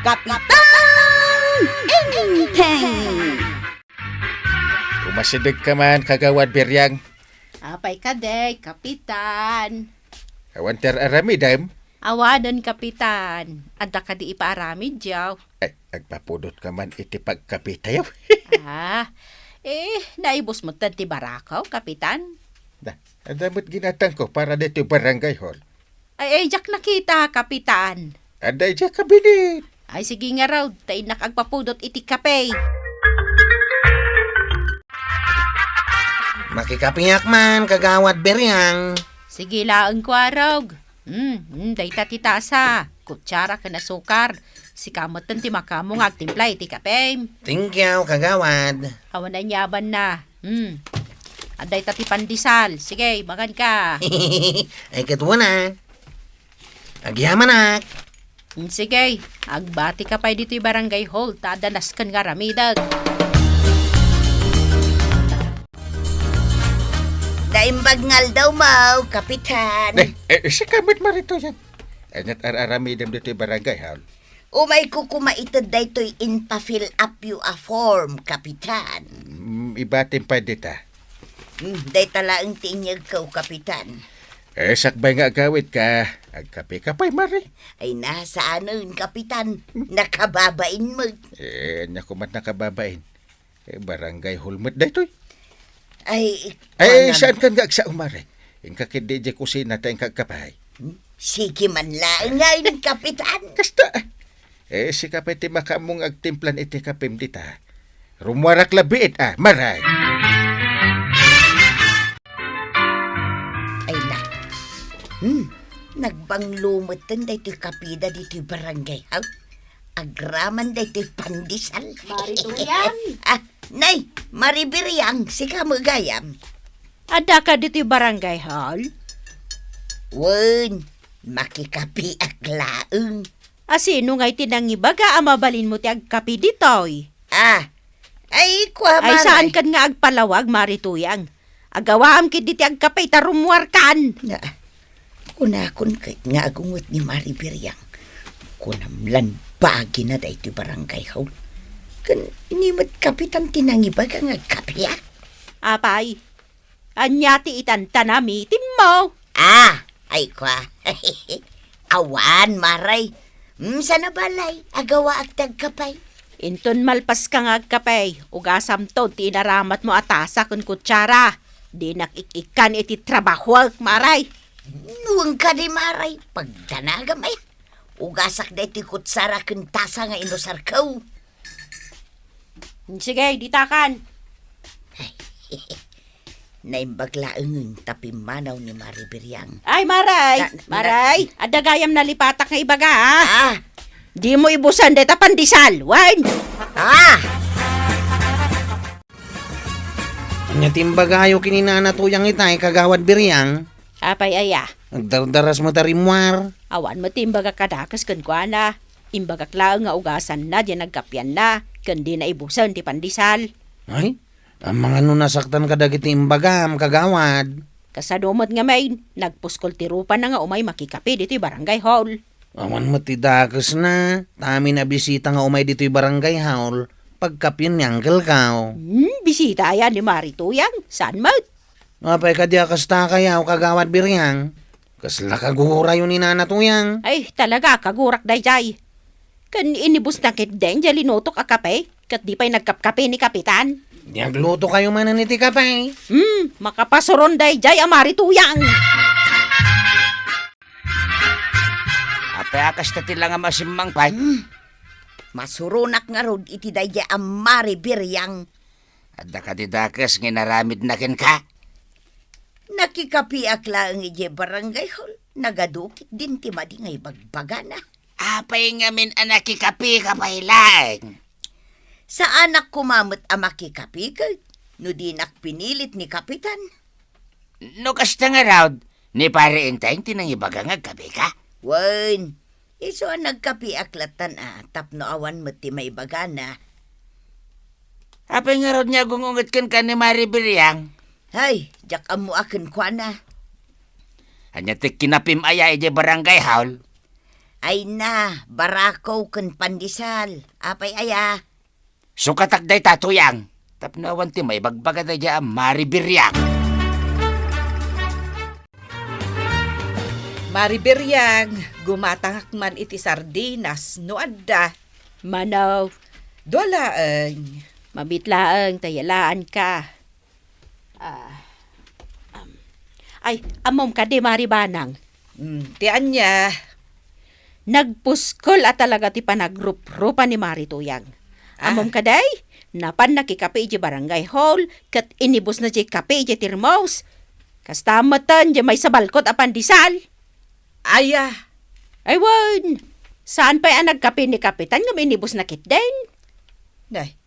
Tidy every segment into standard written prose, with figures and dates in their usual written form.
Kapitan Inteng! Umasidig ka man, kagawad Biryang. Apay ka, day, Kapitan. Awanter aramidam. Awadan, Kapitan. Anda ka di ipaaramid, jaw. Ay, agpapudot ka man iti pagkapitayaw. Naibos mo tanti barakaw, Kapitan. Adamot ginatang ko para dito barangay hall. Jak nakita, Kapitan. Aday dya kabinit. Ay, sige nga raw, tayo nakagpapudot iti kape. Makikapiyak man, kagawad Biryang. Sige laang ko araw. Day tatitasa. Kutsara ka na sukar. Si kamot tanti makamong agtimpla iti kape. Thank you, kagawad. Awan na nyaban na. Aday tati pandisal. Sige, makan ka. Ay katwa na. Agyaman na. Sige, agbati ka pa dito'y barangay hall. Tadanas kan nga ramidag. Daimbag ngal daw mau, Kapitan. Si kamot marito yan. Anyat aramidam dito barangay hall. Umay ko kumaitad daytoy in pa-fill up you a form, Kapitan. Ibatin pa dita. Day talaang tinyag ka, Kapitan. Sakbay nga gawit ka. Agkape ka pa'y mari. Ay nasa anon, Kapitan. Nakababain mo. Naku mat nakababain. Barangay hall mo't daytoy. Ay, Saan ka nga sa umari? Yung kakindi di kusina tayong kagkapay. sige man lang ngayon, Kapitan. Kasta. Si kapay ti makamong agtimplan iti kapim dita. Rumwarak labiit maray. Ay na. Nagbanglumutan daytoy kapida dito'y barangay. Agraman daytoy pandisal. Marituyan. Nay, Maribiryang, si kamagayam. Ada ka dito'y barangay hall? Wen, makikapi aklaeng. Sino nga'y tinangibaga amabalin mo ti agkapi dito'y? Ay, kwa Ay maray. saan kan nga agpalawag, Marituyang? Agawaam kit diti agkapay tarumwar kan. Kunakon kahit nga agungot ni Maribiryang. Kunamlan bagi na da iti barangay hall. Kan inimat Kapitan tinangibaga nga kapiya. Apay, anyati itan tanamitin mo. Ay kwa. Awan, maray. Sana balay, agawa at tagkapay. Inton malpas ka nga agkapay, ugasam to, tinaramat mo atasa kun kutsara. Di nakikikan iti trabaho, maray. Nuwang ka di maray, pagdanagam ay. Ugasak da iti kutsara kun tasa nga inusar kaw. Sige, ditakan. Naimbaglaeng tapi manaw ni Maribiryang. Ay, maray. Maray, adagayam na lipatak nga ibaga, ha? Di mo ibusan deta pandisal, wan. Anya timbagayo kininanatuyang itay, kagawad Biryang. Apay aya. Nagdardaras mo tarimwar. Awan mo timbaga kadakas kan kuana. Imbagak laang nga ugasan na, diyan nagkapyan na. Kandi na ibusan ti pandisal. Ay, ang mga nunasaktan kadagiti imbagam, kagawad. Kasadumot nga may, nagpuskol ti rupa na nga umay makikapi dito'y barangay hall. Awan mo ti dakas na. Tami na bisita nga umay dito'y barangay hall. Pagkapyan niyanggal ka. Bisita yan ni Marituyang. Saan mo? Apay ka di akasta kayaw, kagawad Biryang. Kasla kagura yun ni nanatuyang. Ay, talaga, kagurak dayjay. Kan inibus na kit den, dya linutok akape. Kat di pa'y nagkapkape ni Kapitan. Nagluto kayo man ni ti kapay. Makapasuron dayjay ang Marituyang. Apay akas na tila nga masimang pay. Masurunak nga rod iti dayja ang Maribiryang. Adda ka di dakas nginaramid na kin ka. Nakikapi akla ang ije barangay hall. Nagadukit din ti madi ngay bagbagana. Apay nga min anaki kapi kapay lang. Sa anak kumamot ang makikapi ka, no di nakpinilit ni Kapitan. No kasta nga raw, ni pare intay tinangibaga nga kapi ka. Wen, iso ang nagkapi aklatan tapno awan mo ti may bagana. Apay nga raw niya gungungot kan ka ni Maribiryang. Hay, jak amo akin kwa na. Anya ti kinapim aya ije barangay hall. Ay na, barako ken pandisal. Apay aya. Sukatak day tatuyang. Tapnawan ti may bagbaga day dya Maribiryang. Mariberyang, gumatangak man iti sardinas no adda. Manaw, Dolaeng. mabitlaang tayalaan ka. Ay, amom ka di maribanang. Tian niya. Nagpuskol at talaga ti panagrup-rupa ni Marituyang. Amom ka day, napan nakikape iti barangay hall, kat inibus na ti kape iti tirmos. Kastamatan di may sabalkot a pandisal. Aya. Ay, wan. Saan pa ang nagkape ni Kapitan nga minibus na kit din? Nay,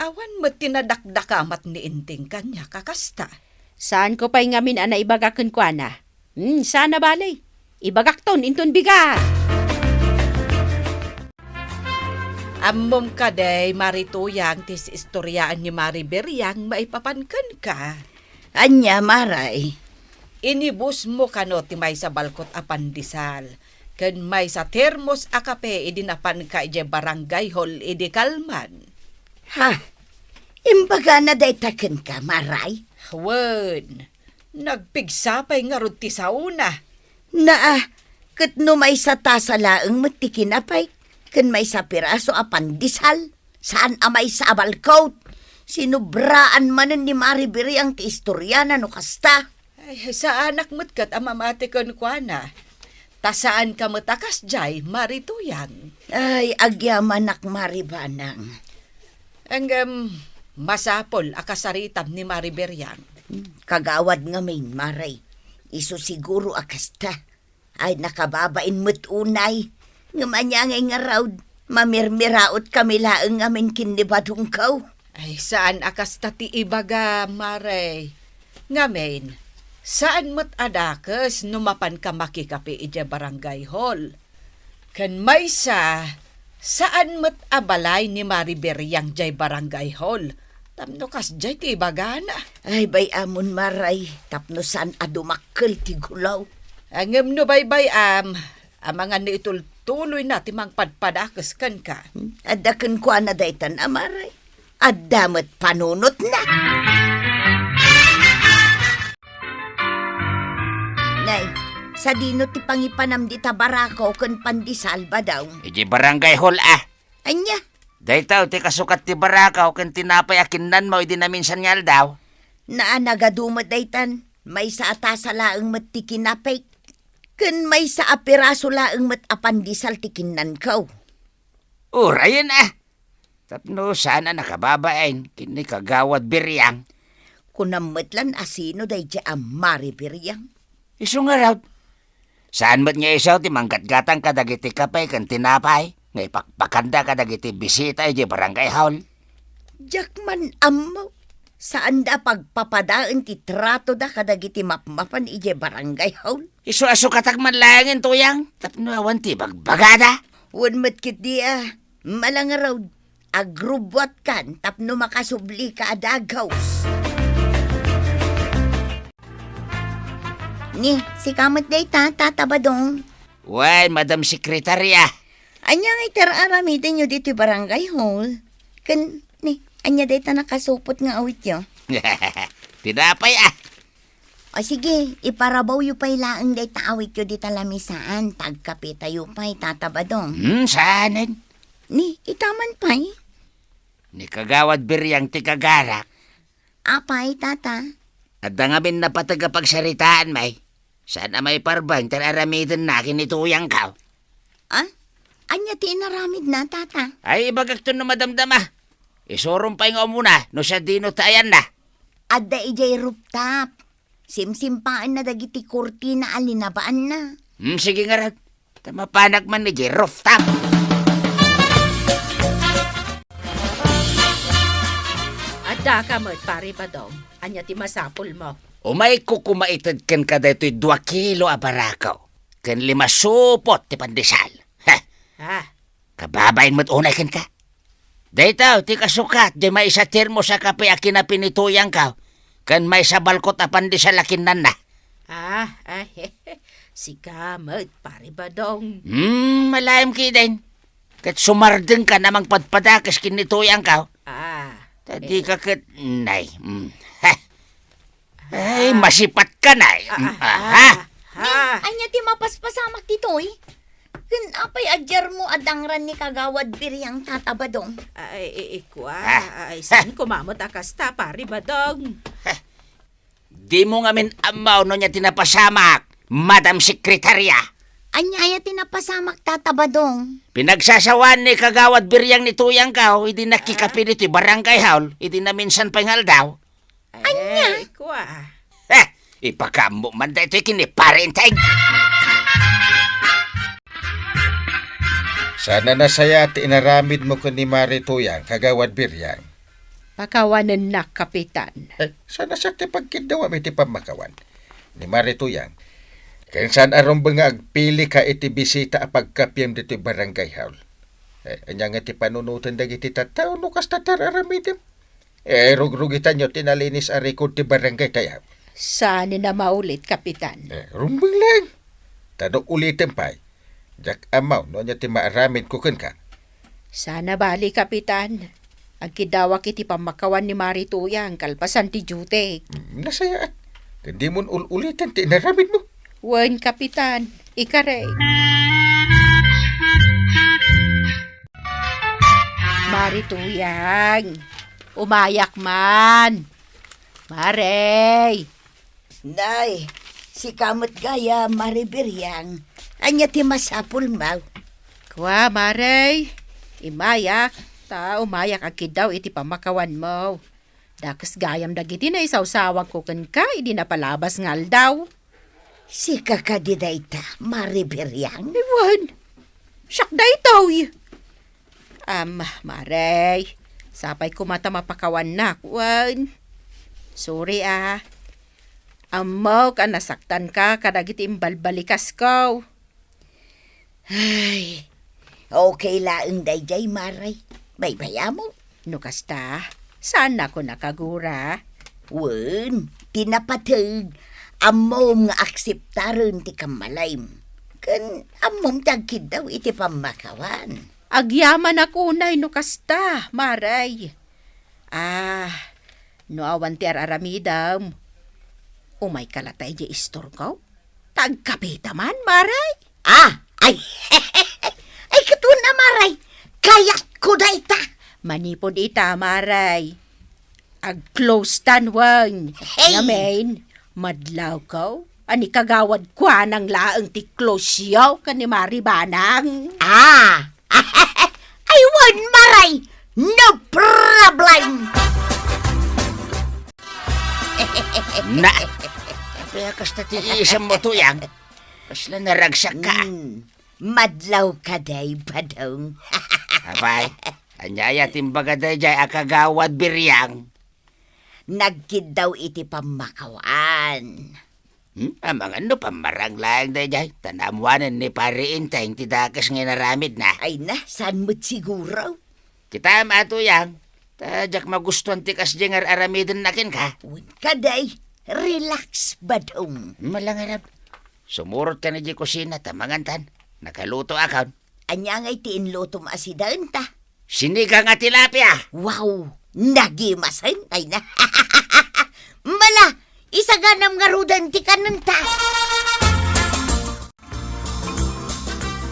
awan mo tinadakdakamat ni inting kanya kakasta. Saan ko pa'y ngamin ana ibagakan ko ana? Sana balay. Ibagak ton, inton bigat. Ammom ka day, Marituyang, tis istoryaan ni Mariberyang maipapankan ka. Anya, maray. Inibus mo kano ti may sa balkot a pandisal. Ken may sa termos a kape idinapan ka ije barangay hall idi kalman. Ha? Imbaga na day taken ka, maray. Wen, nagpigsapay nga rod ti sauna. Naa, kat no may sa tasa laeng matikinapay, kan may sa piraso a pandisal, saan a may sa balkot. Sinubraan manen ni Maribiri ang ti istoryana no kasta. Ay, sa anak mo't kat amamati kon kwa na. Tasaan ka matakas jay, Marituyang. Ay, agyaman ak maribanang. Ang masapol akasaritam ni Mariberyang. Kagawad nga main, maray. Iso siguro akasta. Ay, nakababain mo't unay. Ngamanyangay nga raw, mamirmiraot kami laeng ngamin kinibadungkaw. Ay, saan akasta ti ibaga, Maray? Ngamen, saan mo't adakas numapan ka makikapi ija barangay hall? Kan may saan mo't abalay ni Mariberyang jay barangay hall? Tamno kas jay ti ibaga na. Ay, bay amon maray. Tapno saan adumakkel ti gulaw. Angem no baybay mga niitultuloy na timang padpadakas kan ka. Adaken ko na daytan amaray. Adamot panunot na. Nay, sa dino ti pangipanam di tabarako ken pandisal ba daw? Iji barangay hall Anya, Daytaw ti kasukat ti barakaw ken tinapay akinnan mo idi namin sanyal daw. naa nagadumot daytan. May sa atasa laeng met ti kinapay. Ken may sa apiraso laeng met apandisal ti kinnan kaw. Urayan Tapno sana nakababain kini kagawad biryang. Kunametlan asino day di Maribiryang. Isu nga raw. Saan mo't nga isaw ti manggatgatang kadagiti kapay kan tinapay? Ngay pakpakanda kadagiti bisita iti barangay hall. Jakman amaw. Saan da pagpapadaan ti trato da kadagiti mapmapan ije barangay hall? Isu aso katak manlangin tuyang. Tapno awan ti bagbagada. Wan matkit di Malanga raw. Agrubot kan tapno makasubli ka adagaws. Ni, si kamot day tatabadong. Wan, Madam Sekretarya. Anya nga iteraramitin nyo dito barangay hall. Anya day nakasupot nga awit yo. Tinapay O sige, iparabaw yu pa'y laang day taawit yo dito lamisaan. Tagkape tayo pa'y tatabadong. Saanin? Ni, itaman pa'y. Ni kagawad biryang ti kagarak. Apay, tata. At ngamin na patagapagsaritaan may. Sana may parbang tararamitin na kinituyang ka. Anya ti inaramid na, tata. Ay, ibagak to na madamdama. Isurong pa nga muna, no siya dino tayan na. Adda ijay rooftop. Simsimpaan na dagiti kurtina alinabaan na. Sige nga rin. Tamapanak man ni rooftop. Adda ka mo't pare pa dong. Anya ti masapol mo. Umay kukumaitad ken kada ito'y 2 kilo a barakaw. Ken 5 supot ti pandesal. Kababain mo't unay ken ka. Daytaw, ti kasukat, di may isa termo sa kape a kinapinituyang ka. Ken may sa balkot a pandesal akin nan na. Si Kamot, pare Badong. Malayam kiden. Kat sumardeng ka namang padpadakas kinituyang ka. Tadi ka kat... Nay. Ay, masipat ka, nay. Anya ti mapaspasamak ditoy. Kun apay adjar mo adangran ni kagawad biriyang tatabadong. Ay, saan kumamot akasta, pare Badong? Di mo ngamin amaw no niya tinapasamak, Madam Sekretarya. Anya tinapasamak tatabadong. Pinagsasawan ni kagawad biryang ni tuyang ka, hindi nakikapi nito'y barangay haul, hindi na minsan pangal daw. Anya? Ipakamo man da ito'y kiniparenteng. Sana nasaya at inaramid mo ko ni Marituyang, kagawad biryang. Pakawanan na, Kapitan. Sana sa ti pagkindawa may ti pamakawan. Ni Marituyang, kaya saan arong ba nga agpili ka iti bisita a pagkapyam dito barangay haul. Anya nga ti panunutan dagiti tataw no kas tatararamidim. Rugrugitan nyo tinalinis a record ti barangay tayaw. Saan na maulit, Kapitan? Rumbang lang. Tanong ulitin pa. Jak amaw no nya ti maaramid ko ka. Sana bali, Kapitan. Ang kidawak iti pamakawan ni Marituyang, kalpasan ti Jute. Nasaya at. Hindi mo ulitin ti inaramid mo. Wen, Kapitan. Ikare. Marituyang. Umayak man. Marey. Nay, si kamot gaya maribiryang. Anya ti masapul maw. Kwa, Marey. Imayak. Umayak agid daw iti pamakawan mo. Dakas gayam dagiti na isawsawag ko ka, idi na palabas ngal daw. Si kakadidayta maribiryang. Iwan, siyak da ito. Marey, sapay ko mata mapakawan na, Wan. Sorry Amaw ka nasaktan ka, kadagiti imbalbalikas ko. Ay, okay laeng dayjay maray. Baybaya mo. No kasta, saan ako nakagura? Wen, tinapatag. Amom nga akseptaran ti kamalaym. Kan amom tagkid daw iti pamakawan. Agyaman ako nay no kasta, Maray. No awan ti araramidam. Umay kalatay di istor ko. Tagkapita man, Maray. Ay, ay katun na maray. Kayat ko da ita. Manipod ita, Maray. Ag-close tanwang. Hey! Ngamen, madlaw ko. Ani kagawad kwa ng laang ti close yaw ka ni Maribanang. Ay wan maray. No problem. Na! Kaya kasta ti isang mo tuyang. Kasla naragsak ka. Madlaw ka day, badong. Abay, anyaya timbaga day jay akagawad biryang. Nagkid daw iti pamakawan. Amang ano pamarang lang day jay. Tanamuanan ni pari inteng tidakas nga naramid na. Ay na, saan mo't siguro? Kita matuyang. Tajak magustuhan ti kas jengar aramidin nakin ka. Uwan ka day. Relax, badong. Malangarap. Sumurot ka na di kusina tamangantan. Nakaluto akaw. Anya ngay tiinlutom asidan ta. Sinigang at tilapia. Wow, nagimasan. Ay na. Mala, isaganam nga rudan ti kananta.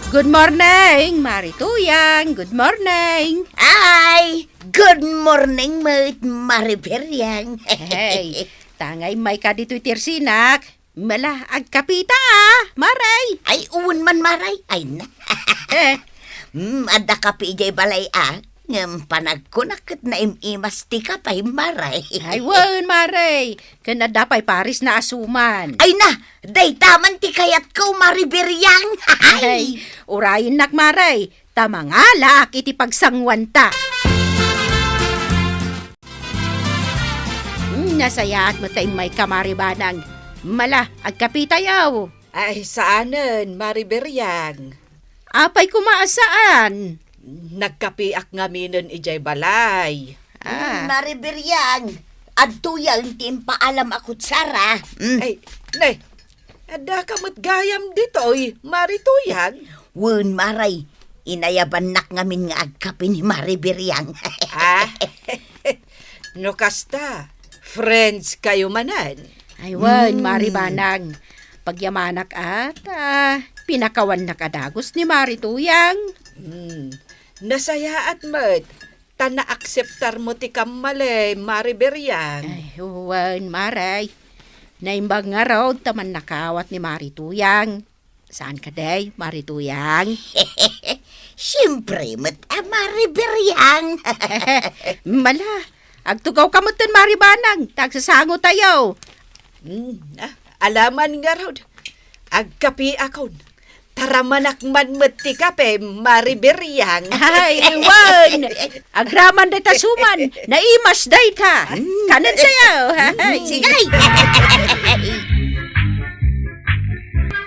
Good morning, Marituyang. Good morning. Ay, good morning, mate, Mariberyang. Hey, tangay may ka dito'y tirsinak. Mala, agkapita Maray. Ay, uwan man, Maray. Ay na. Ada ka pijay balay ngam panagkunakit na imimas ti ka pa'y Maray. Ay, wan, Maray. Kanadapay paris na asuman. Ay na, day taman ti kayat ko, Mariberyang. Ay, urayin nak, Maray. Tamangalak iti pagsangwanta. Nasayaat mo tayo may kamaribanang. Mala, agkapitayaw. Ay, saanan, Mariberyang? Apay kumaasaan. Nagkapiak nga minon ijay balay. Mariberyang, adtuyang timpaalam akot Sara. Ay, nay, Ada kamot gayam ditoy, Marituyag. Wen maray, inayabanak ngamin nga agkapi ni Mari Biriang. Ah, no kasta, friends kayo manan. Ay, wan, Mari Banang. Pagyamanak at pinakawan na kadagos ni Marituyang. Nasaya at mat, tana-akseptar mo ti kamale, Mari Biriang. Ay, wan, Maray. Naimbang nga raw taman nakawat ni Marituyang. Saan ka day, Marituyang? Siyempre, Mari Biriang. Mala, agtugaw ka mo Mari Banang. Tagsasango tayo. Alaman nga raw, agkapi akon. Taramanak man mati kape, Mari Biriang. Ay, wan! Agraman day tasuman. Naimas day ta. Kanan sayo. Sigay!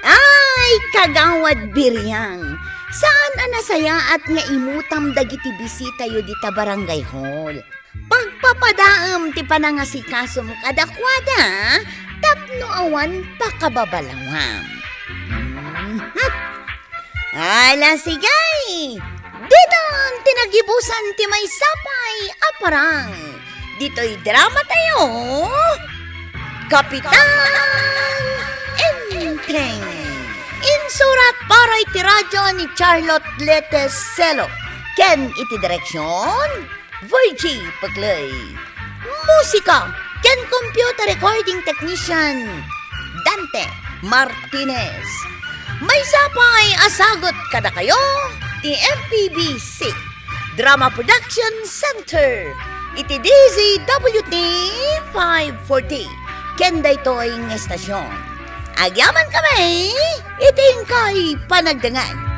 Ay, kagawad Biriang. Saan anasaya at nga imutam dagiti bisita yo dita barangay hall? Pagpapadaam ti panangasikasom kadakwada, tapno awan pakababalawam. Ala sigay! Didon tinagibusan ti may sapay aparang. Dito'y drama tayo. Kapitan Enteng. Insurat para iti radyo ni Charlotte Leteselo. Ken iti direksyon, Virgie Paglay. Musika, ken computer recording technician, Dante Martinez. May sapay asagot kada kayo, ti MPBC, Drama Production Center, iti DZWT 540, ken daytoy ng estasyon. Agyaman kami, iting kay panagdangan.